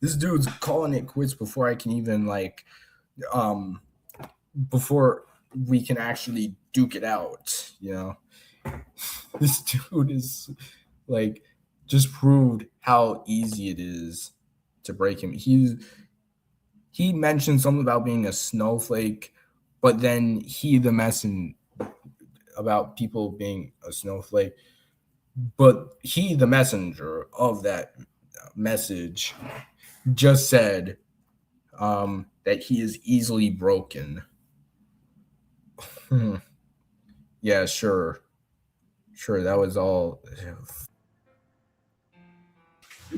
This dude's calling it quits before I can even um before we can actually duke it out, you know. This dude is like just proved how easy it is to break him. He mentioned something about being a snowflake, but then the messenger about people being a snowflake, but the messenger of that message, just said that he is easily broken. Hmm. Yeah, sure. That was all.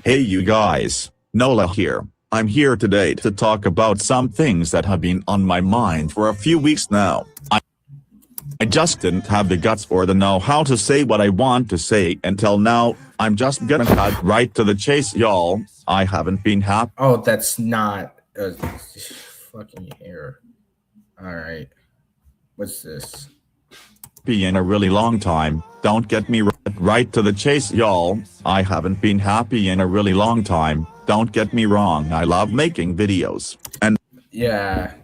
Hey you guys, Nola here. I'm here today to talk about some things that have been on my mind for a few weeks now. I just didn't have the guts or the know-how to say what I want to say until now. I'm just gonna cut right to the chase, y'all. I haven't been happy Oh, that's not a fucking hair. All right, what's this? in a really long time. Don't get me right to the chase, y'all. I haven't been happy in a really long time. Don't get me wrong, I love making videos. And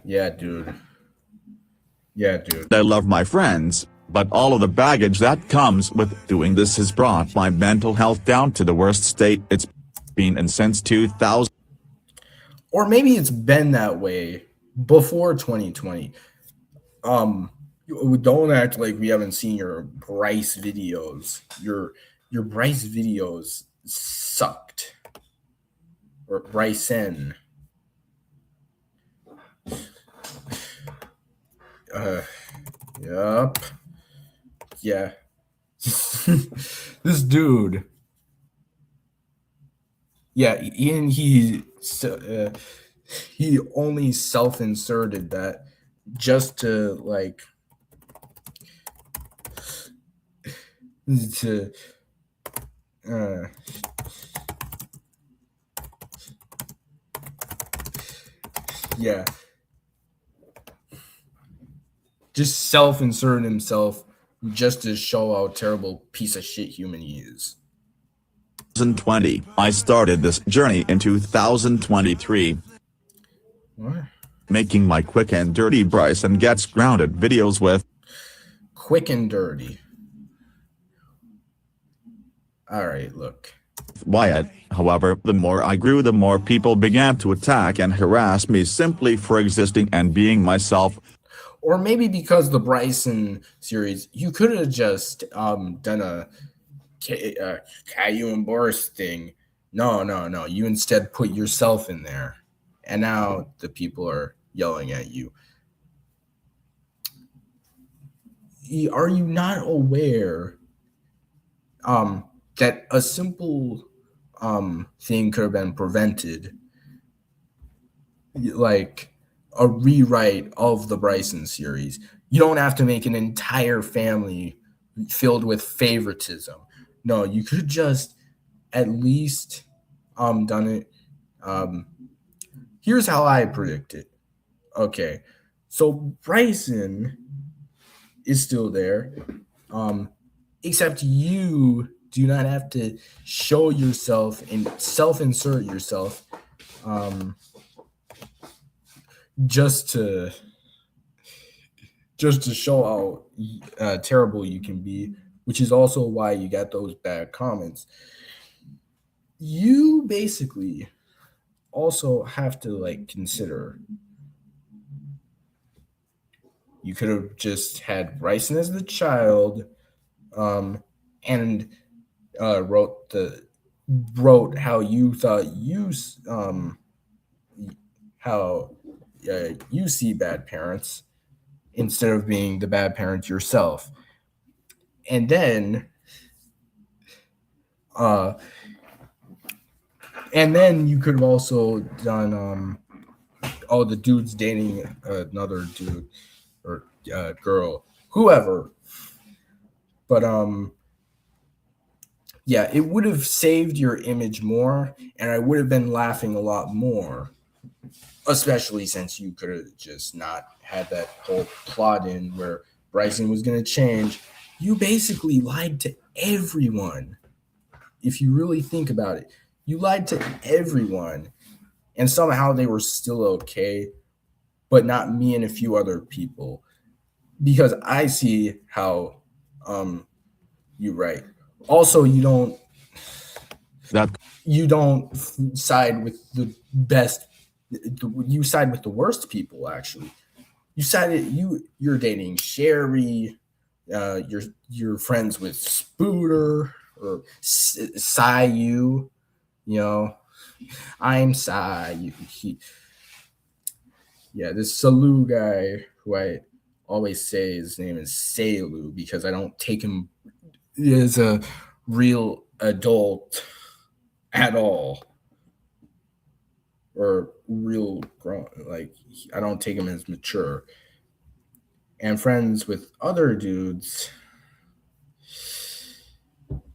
Yeah, dude. Yeah, dude. I love my friends, but all of the baggage that comes with doing this has brought my mental health down to the worst state it's been in since 2000. Or maybe it's been that way before 2020. Um, don't act like we haven't seen your Bryce videos. Your Bryce videos sucked. Or Bryson. Uh, yup. Yeah. This dude. Yeah, and he only self-inserted that just to to uh, yeah, just self-insert himself just to show how terrible piece of shit human he is. 2020. I started this journey in 2023. What? Making my quick and dirty Bryson gets grounded videos with Quick and dirty. All right, look. Wyatt. However, the more I grew, the more people began to attack and harass me simply for existing and being myself. Or maybe because the Bryson series, you could have just done a Caillou and Boris thing. No. You instead put yourself in there, and now the people are yelling at you. Are you not aware that a simple thing could have been prevented, like a rewrite of the Bryson series? You don't have to make an entire family filled with favoritism. No, you could just at least done it. Here's how I predict it. Okay, so Bryson is still there, except you do not have to show yourself and self-insert yourself just to show how terrible you can be, which is also why you got those bad comments. You basically also have to consider, you could have just had Bryson as the child, and wrote how you thought how you see bad parents instead of being the bad parent yourself, and then uh, you could have also done oh, the dude's dating another dude or girl, whoever. But yeah, it would have saved your image more, and I would have been laughing a lot more, especially since you could have just not had that whole plot in where Bryson was going to change. You basically lied to everyone. if you really think about it, you lied to everyone, and somehow they were still okay, but not me and a few other people, because I see how you right. Also, That you don't side with the best. You side with the worst people. Actually, you're dating Sherry. You're friends with Spooter or Sayu. You know, I'm Sayu. Yeah, this Salu guy who I always say his name is Salu because I don't take him as a real adult at all, or real grown. Like, I don't take him as mature. And friends with other dudes,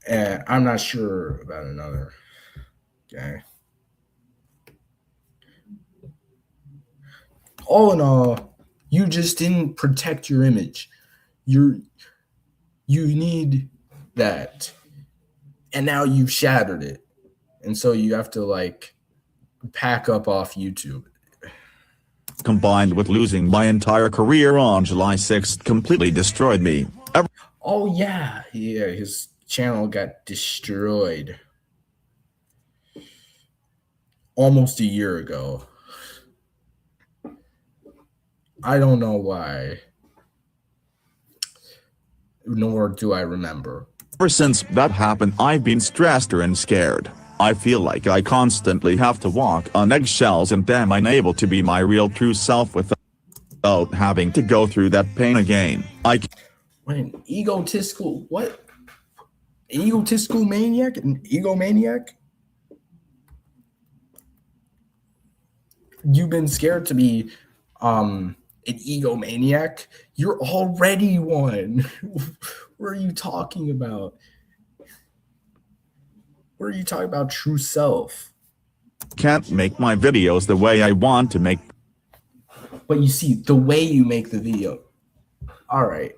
and I'm not sure about another guy. All in all, you just didn't protect your image. You need that, and now you've shattered it, and so you have to like pack up off YouTube. combined with losing my entire career on July 6th completely destroyed me. Oh yeah, his channel got destroyed almost a year ago. I don't know why, nor do I remember. Ever since that happened, I've been stressed and scared. I feel like I constantly have to walk on eggshells and am unable to be my real true self without having to go through that pain again. An egotistical maniac? An egomaniac? You've been scared to be an egomaniac? You're already one. What are you talking about? What are you talking about, true self? Can't make my videos the way I want to make. But you see, the way you make the video. All right.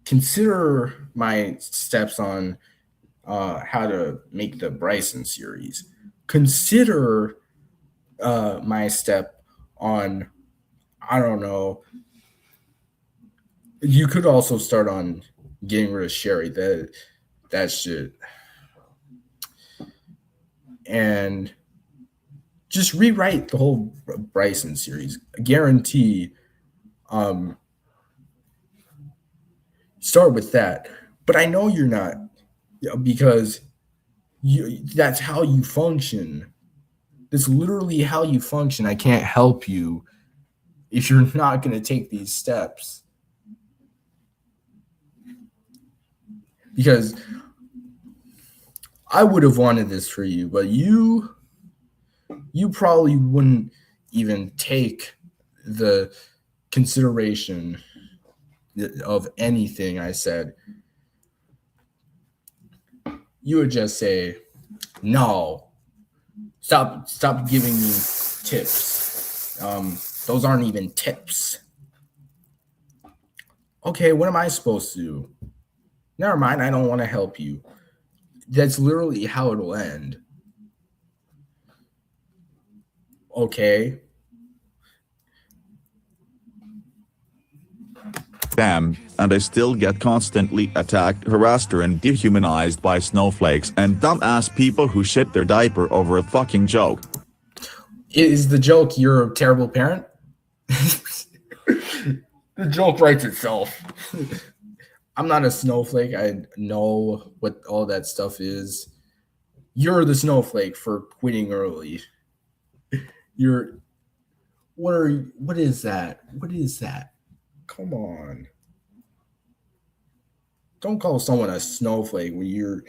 Consider my steps on how to make the Bryson series. Consider my step on, I don't know. You could also start on getting rid of Sherry. That shit. And just rewrite the whole Bryson series. I guarantee. Start with that. But I know you're not, because that's how you function. That's literally how you function. I can't help you if you're not going to take these steps. Because I would have wanted this for you, but you probably wouldn't even take the consideration of anything I said. You would just say, no, stop giving me tips. Those aren't even tips. Okay, what am I supposed to do? Never mind, I don't want to help you. That's literally how it'll end. Okay. Damn, and I still get constantly attacked, harassed, and dehumanized by snowflakes and dumbass people who shit their diaper over a fucking joke. Is the joke you're a terrible parent? The joke writes itself. I'm not a snowflake. I know what all that stuff is. You're the snowflake for quitting early. What is that? What is that? Come on. Don't call someone a snowflake when you're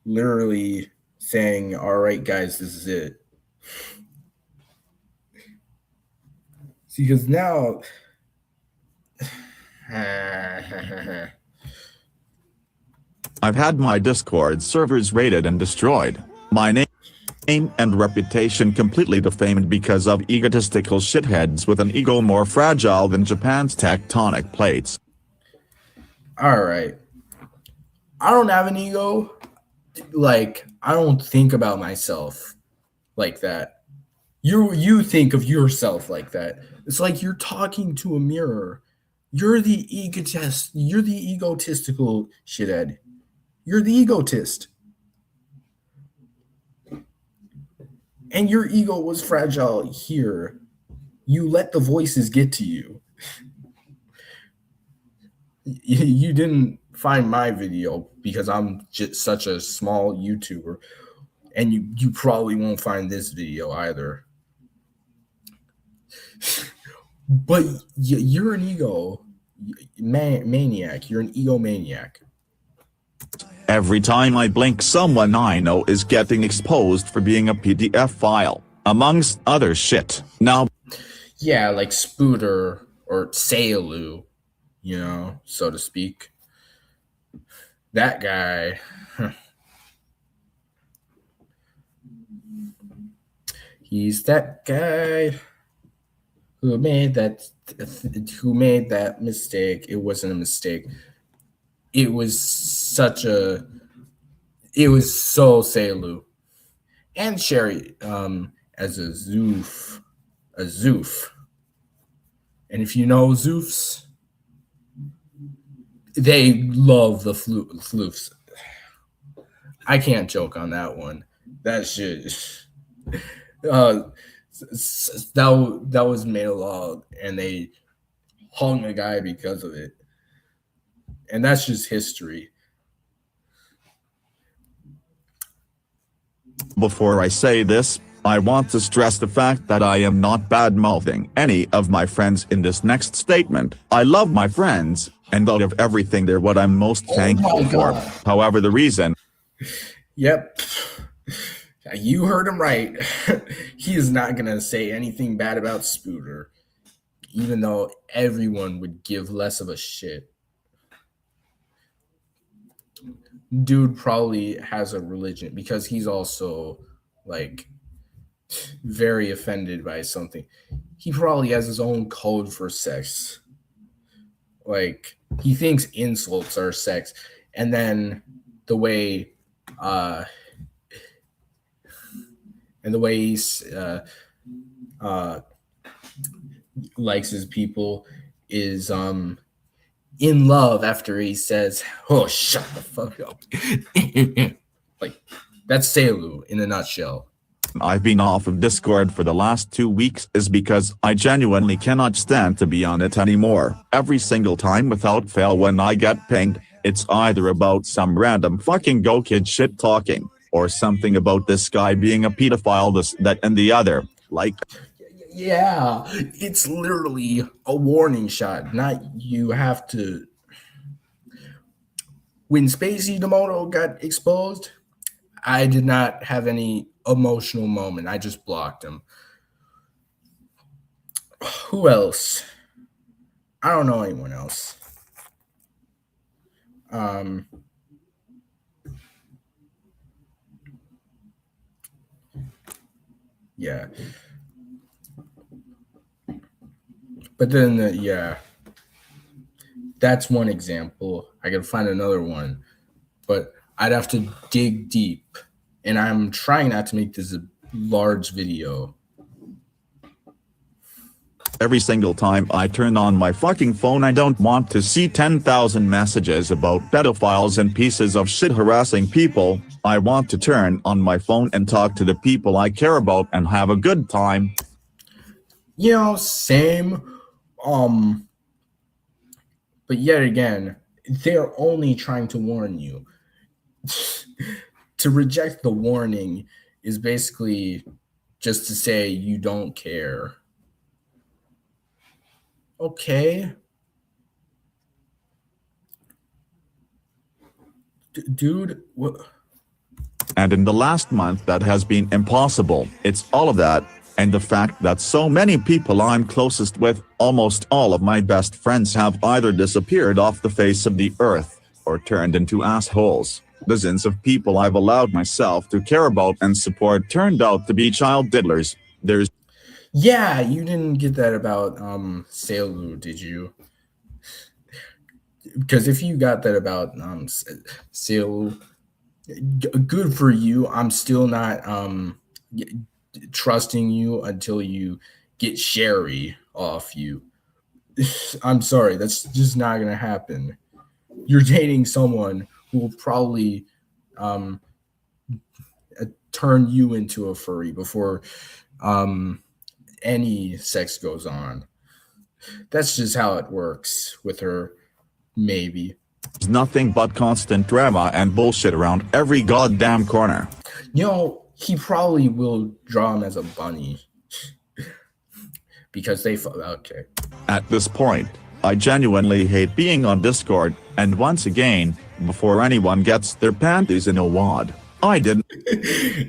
literally saying, all right, guys, this is it. See, because now I've had my Discord servers raided and destroyed. My name and reputation completely defamed because of egotistical shitheads with an ego more fragile than Japan's tectonic plates. All right. I don't have an ego. Like, I don't think about myself like that. You think of yourself like that. It's like you're talking to a mirror. You're the egotist. You're the egotistical shithead. You're the egotist. And your ego was fragile here. You let the voices get to you. You didn't find my video because I'm just such a small YouTuber, and you probably won't find this video either. But you're an ego maniac. You're an egomaniac. Every time I blink, someone I know is getting exposed for being a PDF file, amongst other shit. Now, Yeah, like Spooter or Seilu, so to speak. That guy. He's that guy who made that mistake. It wasn't a mistake. It was so Seilu. And Sherry as a Zoof. And if you know Zoofs, they love the floofs. I can't joke on that one. That shit. That was made a law, and they hung a guy because of it, and that's just history. before I say this, I want to stress the fact that I am not bad-mouthing any of my friends in this next statement. I love my friends, and out of everything they're what I'm most thankful for. However, the reason... Yep. You heard him right. He is not going to say anything bad about Spooter, even though everyone would give less of a shit. Dude probably has a religion because he's also like very offended by something. He probably has his own code for sex. Like, he thinks insults are sex, and then the way he likes his people is in love after he says, "Oh, shut the fuck up." Like, that's Seilu in a nutshell. I've been off of Discord for the last 2 weeks is because I genuinely cannot stand to be on it anymore. Every single time without fail when I get pinged, it's either about some random fucking go kid shit talking, or something about this guy being a pedophile, this, that, and the other. Like, yeah, it's literally a warning shot. Not you have to. When Spacey Demoto got exposed, I did not have any emotional moment. I just blocked him. Who else? I don't know anyone else. Yeah. But then, yeah, that's one example. I can find another one, but I'd have to dig deep. And I'm trying not to make this a large video. Every single time I turn on my fucking phone, I don't want to see 10,000 messages about pedophiles and pieces of shit harassing people. I want to turn on my phone and talk to the people I care about and have a good time. Same. But yet again, they're only trying to warn you. To reject the warning is basically just to say you don't care. Okay. Dude, what? And in the last month that has been impossible. It's all of that, and the fact that so many people I'm closest with, almost all of my best friends, have either disappeared off the face of the earth, or turned into assholes. Dozens of people I've allowed myself to care about and support turned out to be child diddlers. Yeah, you didn't get that about Seilu, did you? because if you got that about still good for you. I'm still not trusting you until you get Sherry off you. I'm sorry, that's just not gonna happen. You're dating someone who will probably um, turn you into a furry before um, any sex goes on. That's just how it works with her, maybe. There's nothing but constant drama and bullshit around every goddamn corner. He probably will draw him as a bunny because they okay. At this point, I genuinely hate being on Discord, and once again, before anyone gets their panties in a wad, I didn't.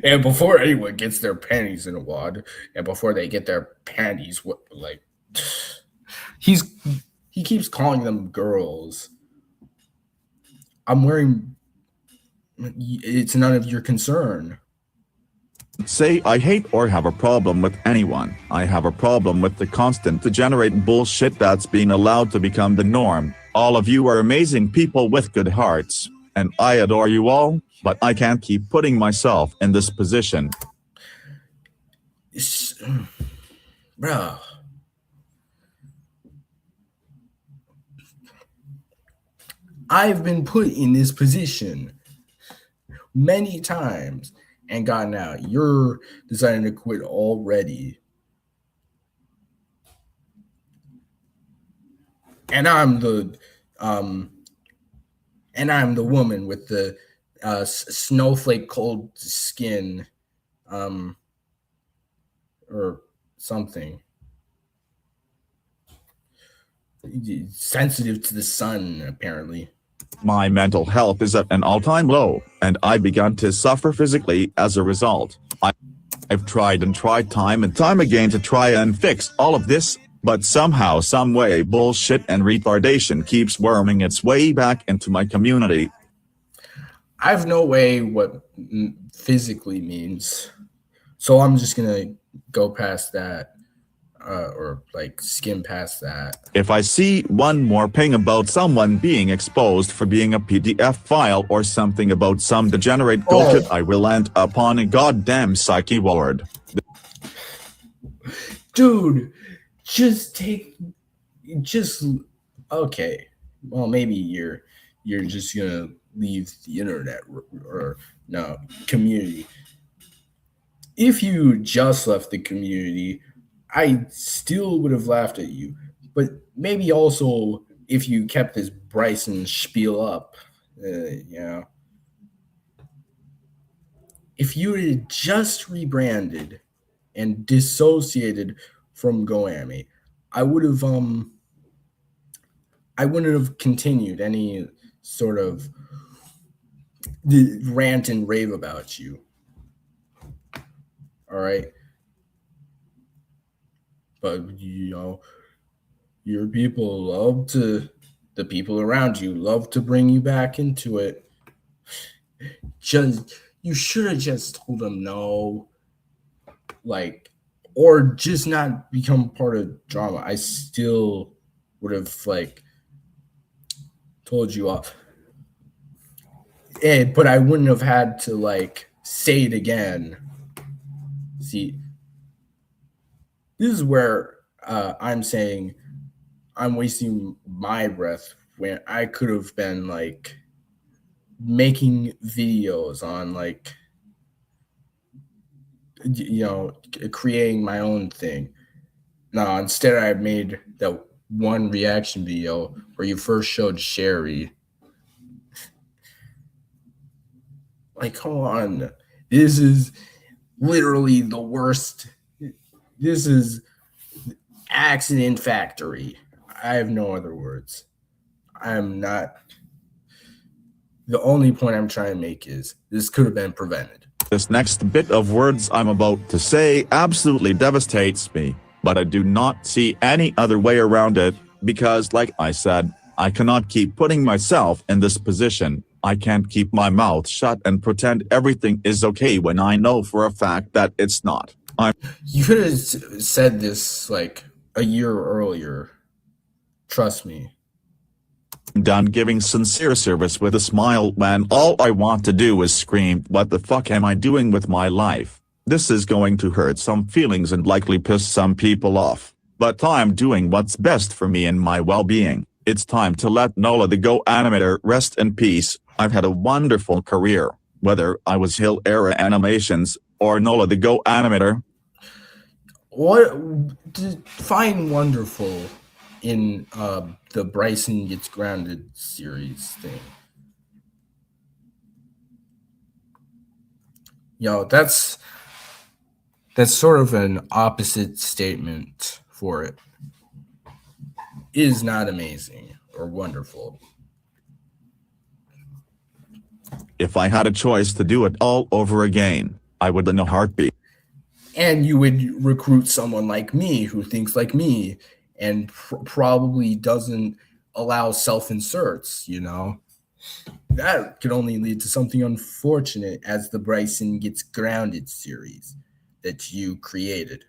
And before anyone gets their panties in a wad, and before they get their panties, like he keeps calling them girls. I'm wearing. It's none of your concern. Say I hate or have a problem with anyone. I have a problem with the constant degenerate bullshit that's being allowed to become the norm. All of you are amazing people with good hearts, and I adore you all, but I can't keep putting myself in this position. Bro. I've been put in this position many times and gotten out. You're deciding to quit already. And I'm the woman with the snowflake cold skin or something. Sensitive to the sun, apparently. My mental health is at an all-time low, and I began to suffer physically as a result. I've tried and tried time and time again to try and fix all of this, but somehow, someway, bullshit and retardation keeps worming its way back into my community. I have no way what physically means, so I'm just gonna go past that. Or like skim past that. If I see one more ping about someone being exposed for being a PDF file or something about some degenerate bullshit, I will end up on a goddamn psyche ward. Dude, okay. Well, maybe you're just gonna leave the internet or no community. If you just left the community, I still would have laughed at you. But maybe also if you kept this Bryson spiel up, if you had just rebranded and dissociated from Goami, I wouldn't have continued any sort of rant and rave about you. All right. But your people the people around you love to bring you back into it. You should have just told them no, or just not become part of drama. I still would have told you off. But I wouldn't have had to say it again. See, this is where I'm saying I'm wasting my breath when I could have been making videos on creating my own thing. No, instead I made that one reaction video where you first showed Sherry. Come on. This is literally the worst. This is accident factory. I have no other words. I'm not. The only point I'm trying to make is this could have been prevented. This next bit of words I'm about to say absolutely devastates me, but I do not see any other way around it, because like I said, I cannot keep putting myself in this position. I can't keep my mouth shut and pretend everything is okay when I know for a fact that it's not. You could have said this a year earlier. Trust me. done giving sincere service with a smile when all I want to do is scream, what the fuck am I doing with my life? This is going to hurt some feelings and likely piss some people off, but I'm doing what's best for me and my well-being. It's time to let Nola the Go animator rest in peace. I've had a wonderful career, whether I was Hill Era Animations or Nola the Go animator. What define wonderful in the Bryson Gets Grounded series thing? Yo, that's sort of an opposite statement for it. Is not amazing or wonderful. If I had a choice to do it all over again, I would in a heartbeat. And you would recruit someone like me who thinks like me and probably doesn't allow self-inserts, you know? That could only lead to something unfortunate as the Bryson Gets Grounded series that you created.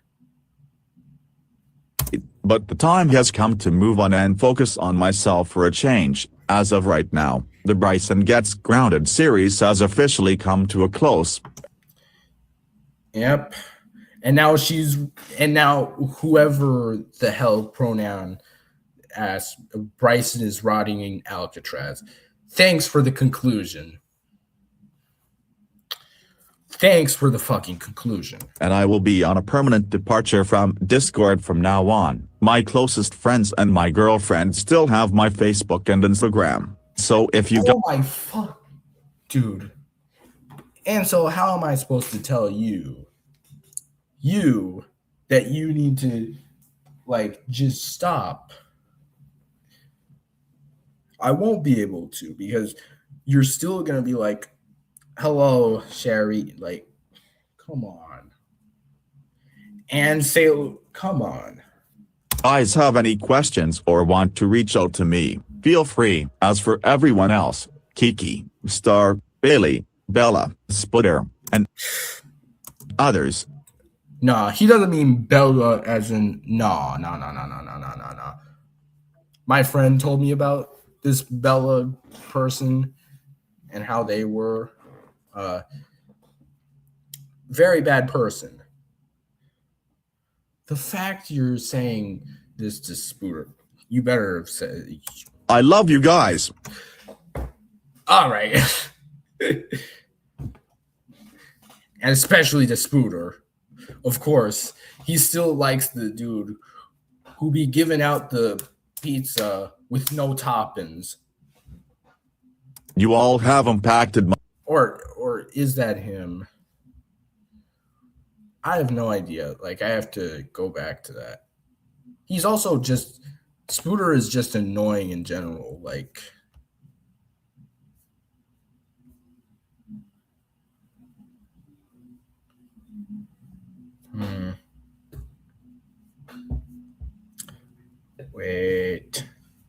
But the time has come to move on and focus on myself for a change. As of right now, the Bryson Gets Grounded series has officially come to a close. Yep. And now whoever the hell pronoun as Bryson is rotting in Alcatraz. Thanks for the conclusion. Thanks for the fucking conclusion. And I will be on a permanent departure from Discord from now on. My closest friends and my girlfriend still have my Facebook and Instagram. So if you Oh my fuck. Dude. And so how am I supposed to tell you that you need to like just stop? I won't be able to because you're still going to be like, hello, Sherry, like, come on. And say, come on. guys have any questions or want to reach out to me, feel free. As for everyone else, Kiki, Star, Bailey, Bella, Splitter, and others. Nah, he doesn't mean Bella as in no. My friend told me about this Bella person and how they were very bad person. The fact you're saying this to Spooter, you better have said. I love you guys. All right. And especially to Spooter. Of course, he still likes the dude who be giving out the pizza with no toppings. You all have impacted my... Or is that him? I have no idea. Like, I have to go back to that. He's also just... Spooter is just annoying in general. Like...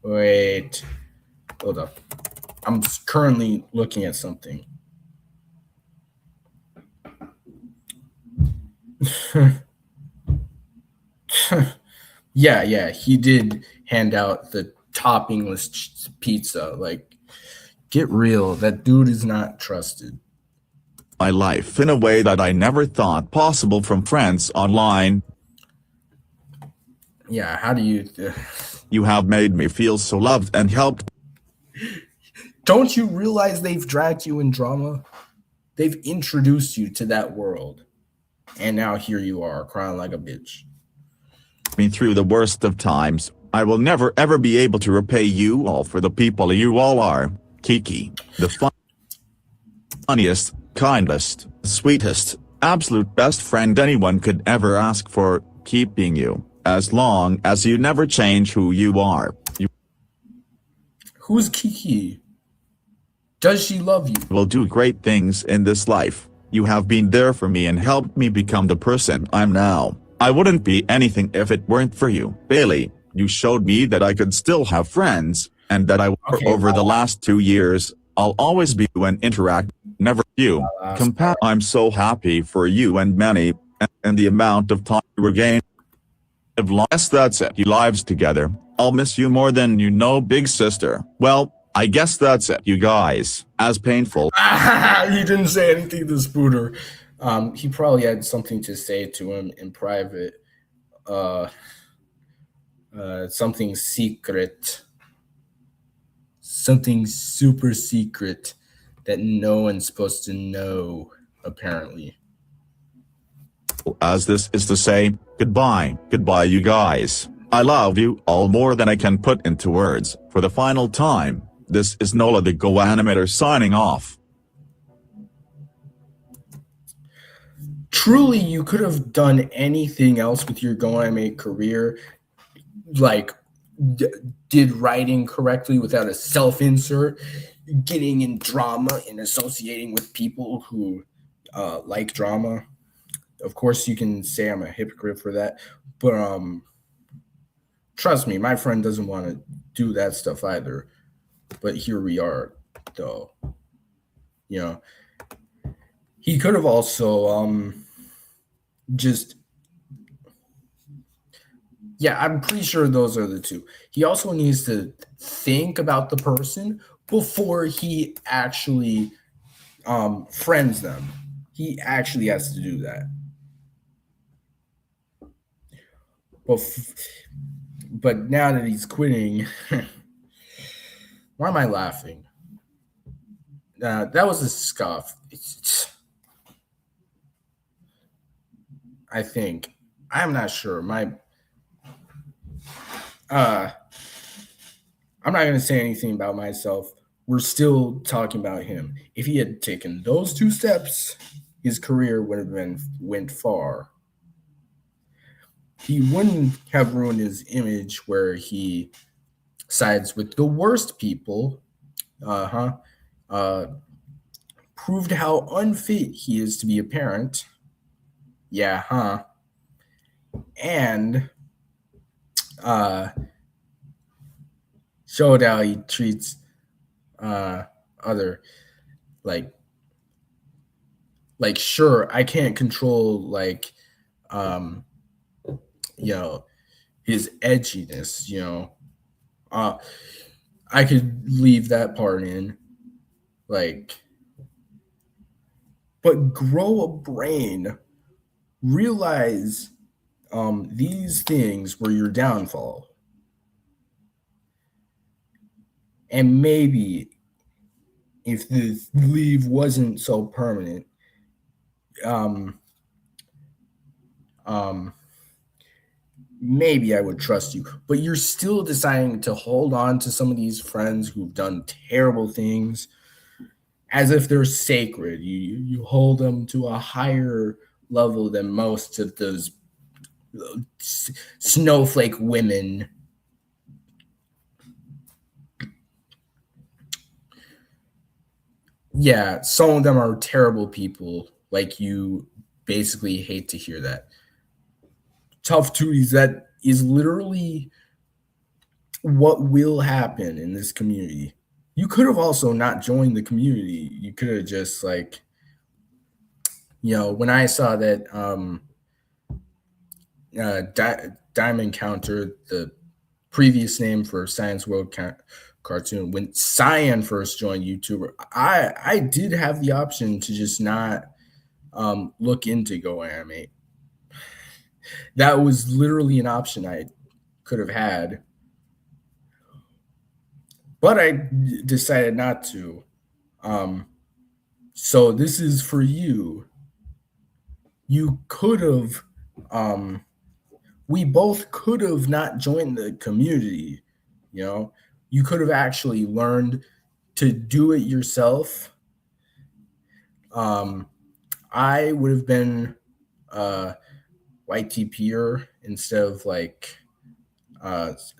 Wait. Hold up. I'm currently looking at something. Yeah, he did hand out the toppingless pizza. Like, get real. That dude is not trusted. My life in a way that I never thought possible from friends online. Yeah, how do you... You have made me feel so loved and helped. Don't you realize they've dragged you in drama? They've introduced you to that world. And now here you are, crying like a bitch. Me through the worst of times. I will never ever be able to repay you all for the people you all are. Kiki, the funniest, kindest, sweetest, absolute best friend anyone could ever ask for, keeping you, as long as you never change who you are. Who's Kiki? Does she love you? Will do great things in this life. You have been there for me and helped me become the person I'm now. I wouldn't be anything if it weren't for you. Bailey, you showed me that I could still have friends, and that over the last 2 years, I'll always be you and interact, never you. I'm so happy for you and many, and the amount of time we're gaining. That's it. You lives together, I'll miss you more than you know, big sister. Well, I guess that's it, you guys. As painful. He didn't say anything to Spooter. He probably had something to say to him in private. Uh, something secret. Something super secret that no one's supposed to know, apparently. As this is to say, goodbye, goodbye, you guys. I love you all more than I can put into words. For the final time, this is Nola the Go Animator signing off. Truly, you could have done anything else with your Go Anime career, like did writing correctly without a self-insert, getting in drama and associating with people who like drama. Of course, you can say I'm a hypocrite for that, but trust me, my friend doesn't want to do that stuff either. But here we are, though. You know, he could have also just, yeah, I'm pretty sure those are the two. He also needs to think about the person before he actually friends them. He actually has to do that. But now that he's quitting, why am I laughing? That was a scoff. I think. I'm not sure. I'm not going to say anything about myself. We're still talking about him. If he had taken those 2 steps, his career would have went far. He wouldn't have ruined his image where he sides with the worst people. Proved how unfit he is to be a parent. Yeah, and showed how he treats other like sure, I can't control his edginess, I could leave that part in, but grow a brain, realize these things were your downfall, and maybe if the leave wasn't so permanent, maybe I would trust you. But you're still deciding to hold on to some of these friends who've done terrible things as if they're sacred. You hold them to a higher level than most of those snowflake women. Yeah, some of them are terrible people. Like, you basically hate to hear that. Tough tooties, that is literally what will happen in this community. You could have also not joined the community. You could have just when I saw that Diamond Counter, the previous name for Science World Cartoon, when Cyan first joined YouTube, I did have the option to just not look into Go Animate. That was literally an option I could have had, but I decided not to. So this is for you. You could have, we both could have not joined the community. You could have actually learned to do it yourself. I would have been YTPer instead of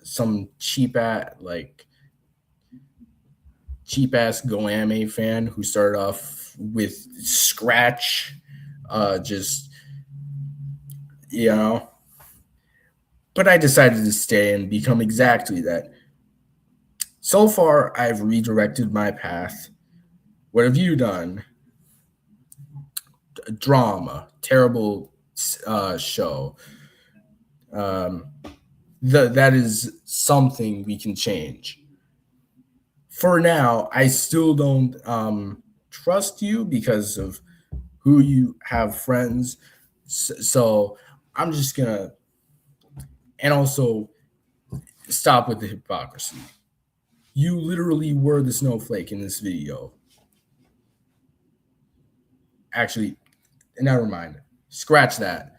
some cheap ass Go Anime fan who started off with Scratch, but I decided to stay and become exactly that. So far, I've redirected my path. What have you done? Drama, terrible show. that is something we can change. For now, I still don't trust you because of who you have friends. So I'm just gonna, and also stop with the hypocrisy. You literally were the snowflake in this video. Actually, never mind. Scratch that.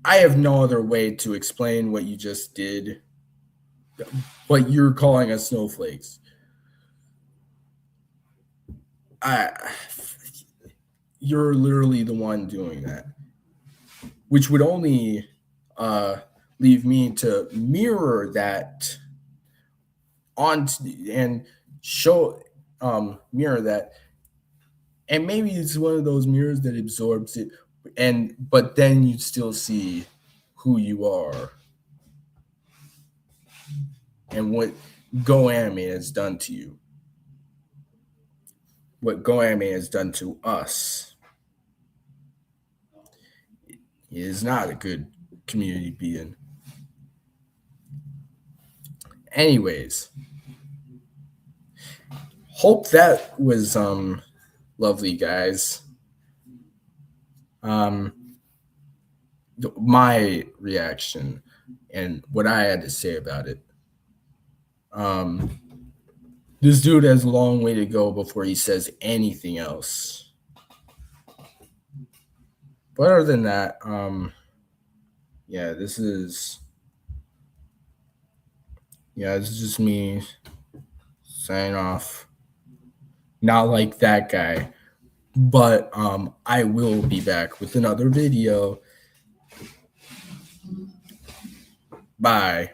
I have no other way to explain what you just did, but you're calling us snowflakes. You're literally the one doing that, which would only leave me to mirror that on and show mirror that, and maybe it's one of those mirrors that absorbs it, but then you still see who you are and what Go Anime has done to you, what Go Anime has done to us. It is not a good community to be in. Anyways, hope that was lovely, guys. My reaction and what I had to say about it. This dude has a long way to go before he says anything else. But other than that, this is just me signing off. Not like that guy, but I will be back with another video. Bye.